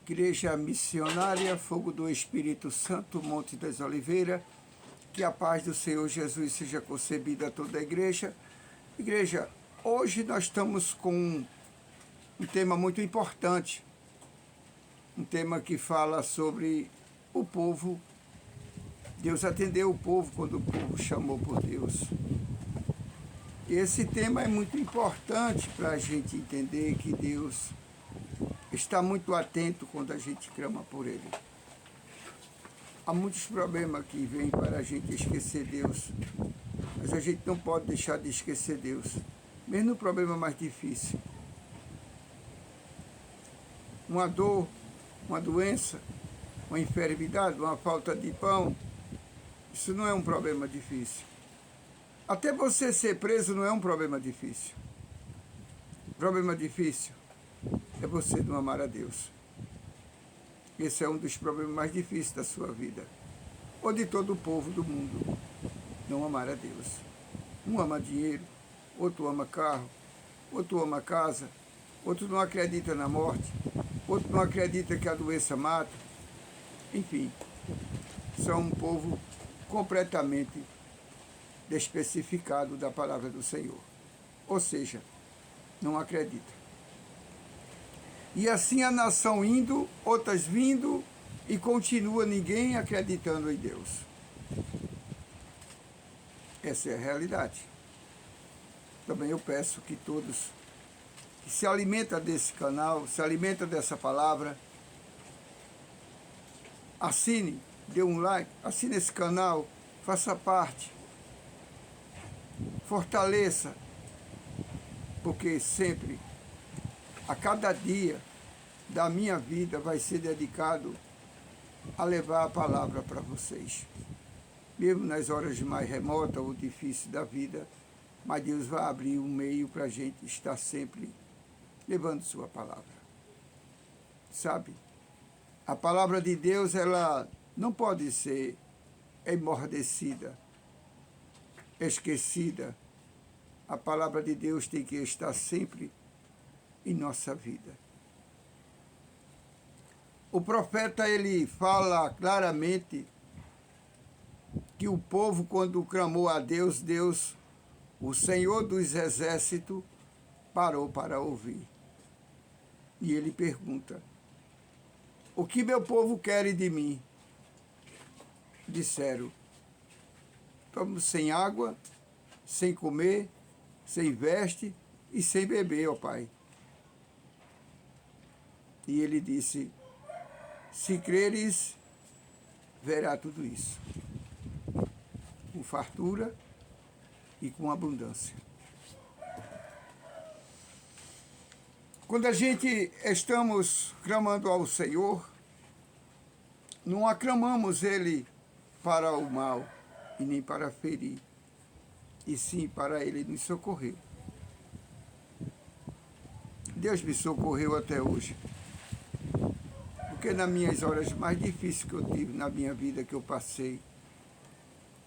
Igreja Missionária, Fogo do Espírito Santo, Monte das Oliveiras, que a paz do Senhor Jesus seja concebida a toda a igreja. Igreja, hoje nós estamos com um tema muito importante, um tema que fala sobre o povo. Deus atendeu o povo quando o povo chamou por Deus. Esse tema é muito importante para a gente entender que Deus está muito atento quando a gente clama por Ele. Há muitos problemas que vêm para a gente esquecer Deus, mas a gente não pode deixar de esquecer Deus, mesmo no problema mais difícil. Uma dor, uma doença, uma enfermidade, uma falta de pão, isso não é um problema difícil. Até você ser preso não é um problema difícil. Problema difícil é você não amar a Deus. Esse é um dos problemas mais difíceis da sua vida, ou de todo o povo do mundo, não amar a Deus. Um ama dinheiro, outro ama carro, outro ama casa, outro não acredita na morte, outro não acredita que a doença mata. Enfim, são um povo completamente desespecificado da palavra do Senhor. Ou seja, não acredita. E assim a nação indo, outras vindo, e continua ninguém acreditando em Deus. Essa é a realidade. Também eu peço que todos que se alimentam desse canal, se alimentam dessa palavra, assine, dê um like, assine esse canal, faça parte, fortaleça, porque sempre, a cada dia da minha vida vai ser dedicado a levar a palavra para vocês. Mesmo nas horas mais remotas ou difíceis da vida, mas Deus vai abrir um meio para a gente estar sempre levando sua palavra. Sabe? A palavra de Deus, ela não pode ser emordecida, esquecida. A palavra de Deus tem que estar sempre em nossa vida. O profeta, ele fala claramente que o povo, quando clamou a Deus, Deus, o Senhor dos Exércitos, parou para ouvir. E ele pergunta: o que meu povo quer de mim? Disseram: estamos sem água, sem comer, sem veste e sem beber, ó Pai. E ele disse: se creres, verá tudo isso, com fartura e com abundância. Quando a gente estamos clamando ao Senhor, não aclamamos Ele para o mal e nem para ferir, e sim para Ele nos socorrer. Deus me socorreu até hoje, porque nas minhas horas mais difíceis que eu tive na minha vida, que eu passei,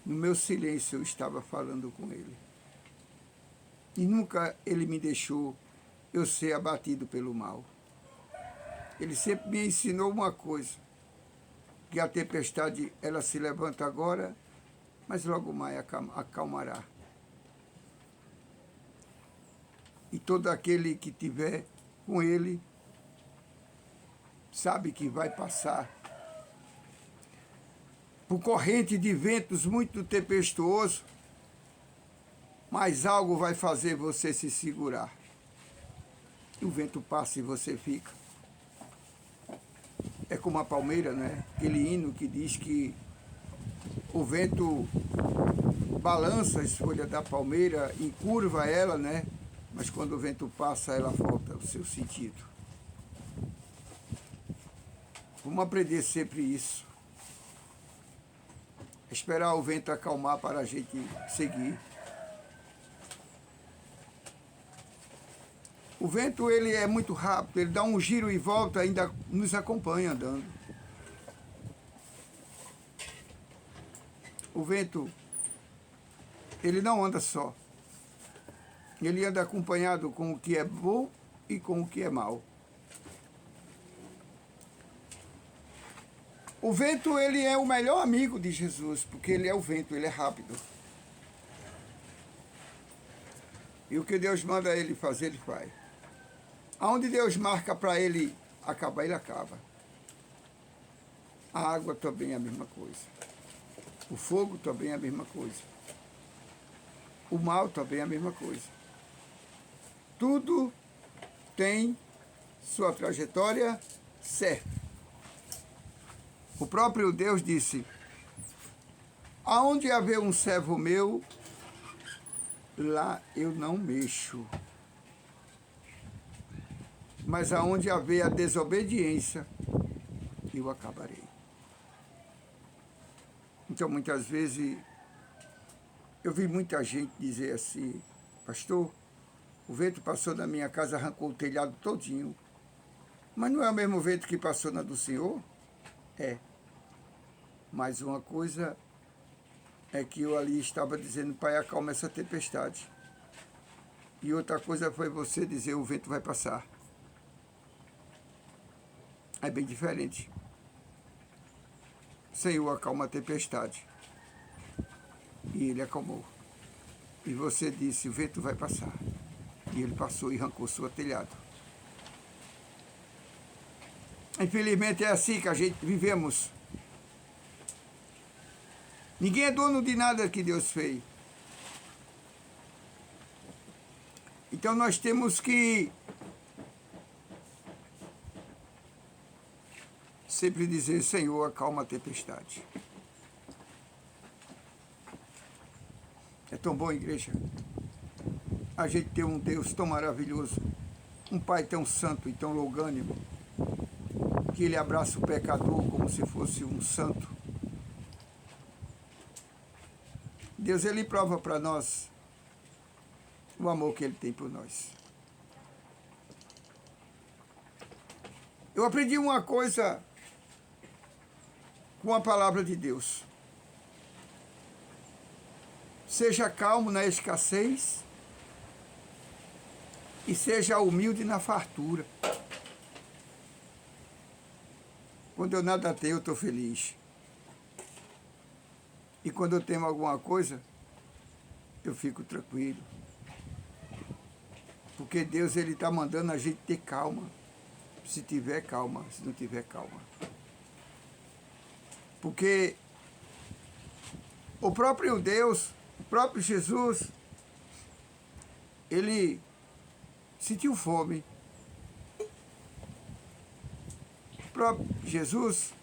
no meu silêncio eu estava falando com Ele. E nunca Ele me deixou eu ser abatido pelo mal. Ele sempre me ensinou uma coisa, que a tempestade, ela se levanta agora, mas logo mais acalmará. E todo aquele que tiver com Ele, sabe que vai passar por corrente de ventos muito tempestuoso, mas algo vai fazer você se segurar. E o vento passa e você fica. É como a palmeira, né? Aquele hino que diz que o vento balança as folhas da palmeira, encurva ela, né? Mas quando o vento passa, ela volta ao seu sentido. Vamos aprender sempre isso. Esperar o vento acalmar para a gente seguir. O vento, ele é muito rápido, ele dá um giro e volta, ainda nos acompanha andando. O vento, ele não anda só. Ele anda acompanhado com o que é bom e com o que é mal. O vento, ele é o melhor amigo de Jesus, porque ele é o vento, ele é rápido. E o que Deus manda ele fazer, ele faz. Aonde Deus marca para ele acabar, ele acaba. A água também é a mesma coisa. O fogo também é a mesma coisa. O mal também é a mesma coisa. Tudo tem sua trajetória certa. O próprio Deus disse: aonde haver um servo meu, lá eu não mexo. Mas aonde haver a desobediência, eu acabarei. Então, muitas vezes, eu vi muita gente dizer assim: pastor, o vento passou na minha casa, arrancou o telhado todinho. Mas não é o mesmo vento que passou na do Senhor? É. Mas uma coisa é que eu ali estava dizendo: pai, acalma essa tempestade. E outra coisa foi você dizer: o vento vai passar. É bem diferente. Senhor, acalma a tempestade. E ele acalmou. E você disse: o vento vai passar. E ele passou e arrancou seu telhado. Infelizmente é assim que a gente vivemos. Ninguém é dono de nada que Deus fez. Então nós temos que sempre dizer: Senhor, acalma a tempestade. É tão bom, igreja, a gente ter um Deus tão maravilhoso, um Pai tão santo e tão longânimo, que Ele abraça o pecador como se fosse um santo. Deus, Ele prova para nós o amor que Ele tem por nós. Eu aprendi uma coisa com a palavra de Deus. Seja calmo na escassez e seja humilde na fartura. Quando eu nada tenho, eu estou feliz. E quando eu tenho alguma coisa, eu fico tranquilo. Porque Deus, Ele está mandando a gente ter calma. Se tiver calma, se não tiver calma. Porque o próprio Deus, o próprio Jesus, Ele sentiu fome. O próprio Jesus,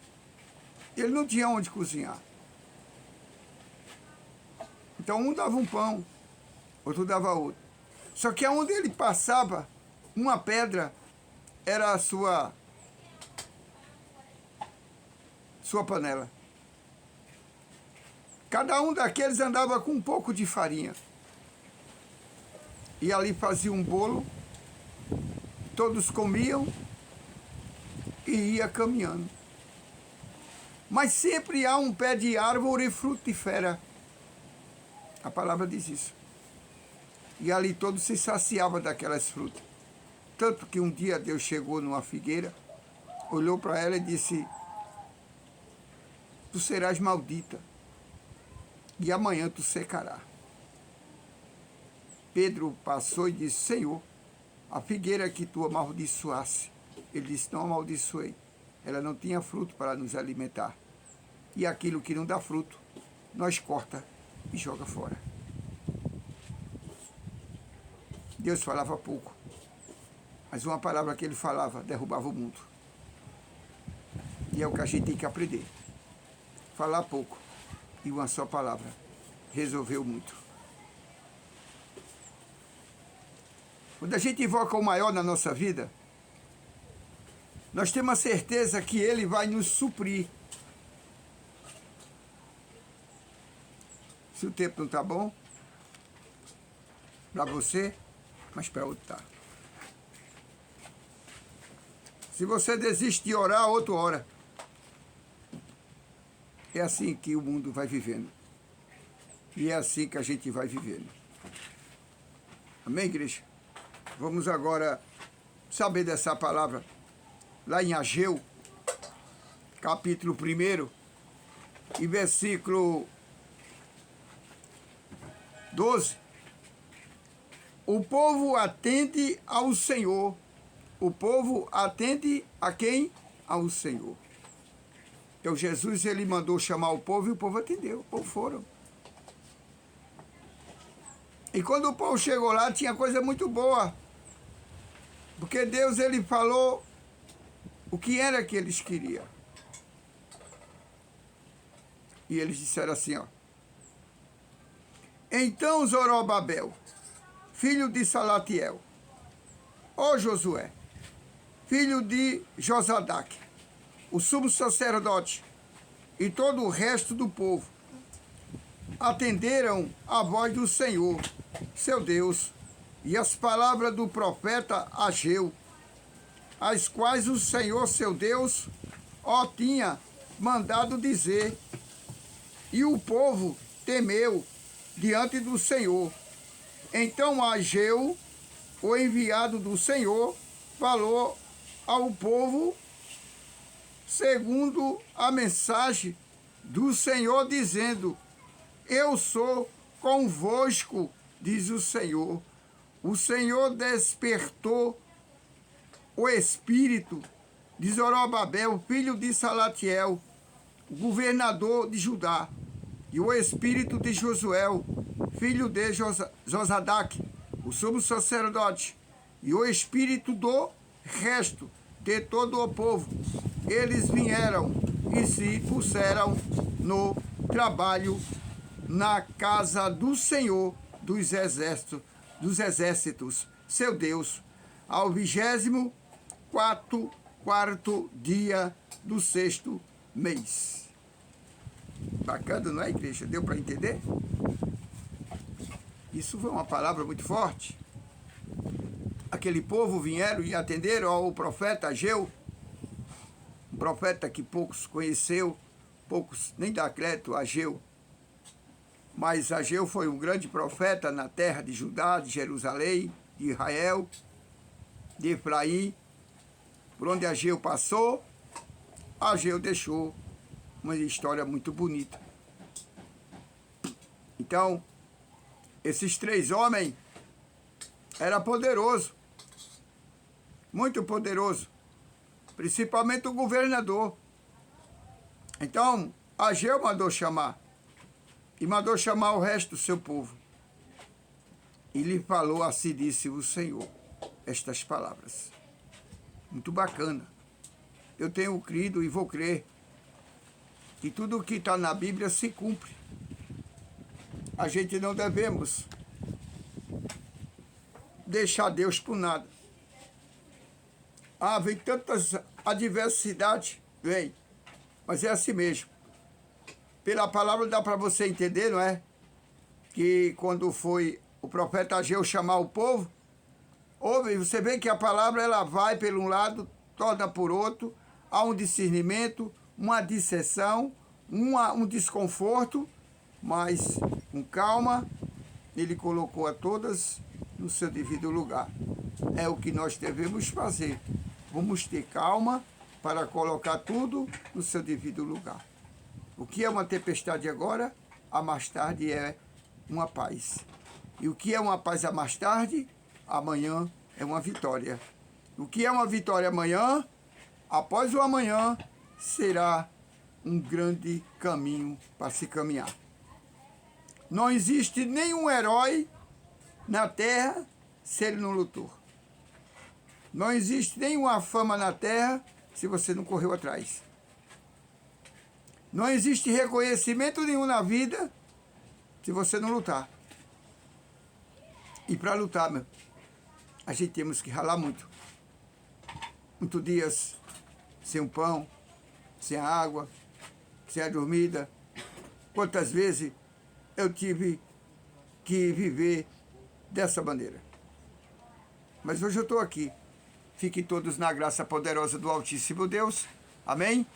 Ele não tinha onde cozinhar. Então um dava um pão, outro dava outro. Só que aonde ele passava, uma pedra era a sua panela. Cada um daqueles andava com um pouco de farinha. E ali fazia um bolo, todos comiam e ia caminhando. Mas sempre há um pé de árvore frutífera. A palavra diz isso. E ali todos se saciavam daquelas frutas. Tanto que um dia Deus chegou numa figueira, olhou para ela e disse: tu serás maldita, e amanhã tu secará. Pedro passou e disse: Senhor, a figueira que tu amaldiçoasse. Ele disse: não amaldiçoei. Ela não tinha fruto para nos alimentar. E aquilo que não dá fruto, nós corta e joga fora. Deus falava pouco, mas uma palavra que ele falava derrubava o mundo. E é o que a gente tem que aprender. Falar pouco e uma só palavra resolveu muito. Quando a gente invoca o maior na nossa vida, nós temos a certeza que Ele vai nos suprir. Se o tempo não está bom para você, mas para outro está. Se você desiste de orar, outro ora. É assim que o mundo vai vivendo. E é assim que a gente vai vivendo. Amém, igreja? Vamos agora saber dessa palavra lá em Ageu, capítulo 1, e versículo 12. O povo atende ao Senhor. O povo atende a quem? Ao Senhor. Então Jesus, ele mandou chamar o povo e o povo atendeu. O povo foram. E quando o povo chegou lá, tinha coisa muito boa. Porque Deus, ele falou o que era que eles queriam. E eles disseram assim, ó. Então Zorobabel, filho de Salatiel, ó Josué, filho de Josadaque, o sumo sacerdote e todo o resto do povo, atenderam a voz do Senhor, seu Deus, e as palavras do profeta Ageu, as quais o Senhor, seu Deus, tinha mandado dizer. E o povo temeu diante do Senhor. Então Ageu, o enviado do Senhor, falou ao povo segundo a mensagem do Senhor, dizendo: eu sou convosco, diz o Senhor. O Senhor despertou o espírito de Zorobabel, filho de Salatiel, governador de Judá, e o espírito de Josué, filho de Josadaque, o sumo sacerdote, e o espírito do resto de todo o povo. Eles vieram e se puseram no trabalho na casa do Senhor dos exércitos, seu Deus, ao 24º dia do 6º mês. Bacana, não é, igreja? Deu para entender? Isso foi uma palavra muito forte. Aquele povo vieram e atenderam ao profeta Ageu, um profeta que poucos conheceu, poucos nem dá crédito a Ageu. Mas Ageu foi um grande profeta na terra de Judá, de Jerusalém, de Israel, de Efraim. Por onde Ageu passou, Ageu deixou uma história muito bonita. Então, esses 3 homens eram poderosos, muito poderoso, principalmente o governador. Então, Ageu mandou chamar, e mandou chamar o resto do seu povo. E lhe falou, assim disse o Senhor, estas palavras. Muito bacana. Eu tenho crido e vou crer que tudo o que está na Bíblia se cumpre. A gente não devemos deixar Deus por nada. Vem tantas adversidades, vem, mas é assim mesmo. Pela palavra dá para você entender, não é? Que quando foi o profeta Ageu chamar o povo, você vê que a palavra ela vai por um lado, torna por outro, há um discernimento, uma dissensão, um desconforto, mas com calma, ele colocou a todas no seu devido lugar. É o que nós devemos fazer. Vamos ter calma para colocar tudo no seu devido lugar. O que é uma tempestade agora, a mais tarde é uma paz. E o que é uma paz a mais tarde, amanhã é uma vitória. O que é uma vitória amanhã, após o amanhã, será um grande caminho para se caminhar. Não existe nenhum herói na terra se ele não lutou. Não existe nenhuma fama na terra se você não correu atrás. Não existe reconhecimento nenhum na vida se você não lutar. E para lutar, a gente temos que ralar muito. Muitos dias sem um pão, sem a água, sem a dormida. Quantas vezes eu tive que viver dessa maneira. Mas hoje eu estou aqui. Fiquem todos na graça poderosa do Altíssimo Deus. Amém?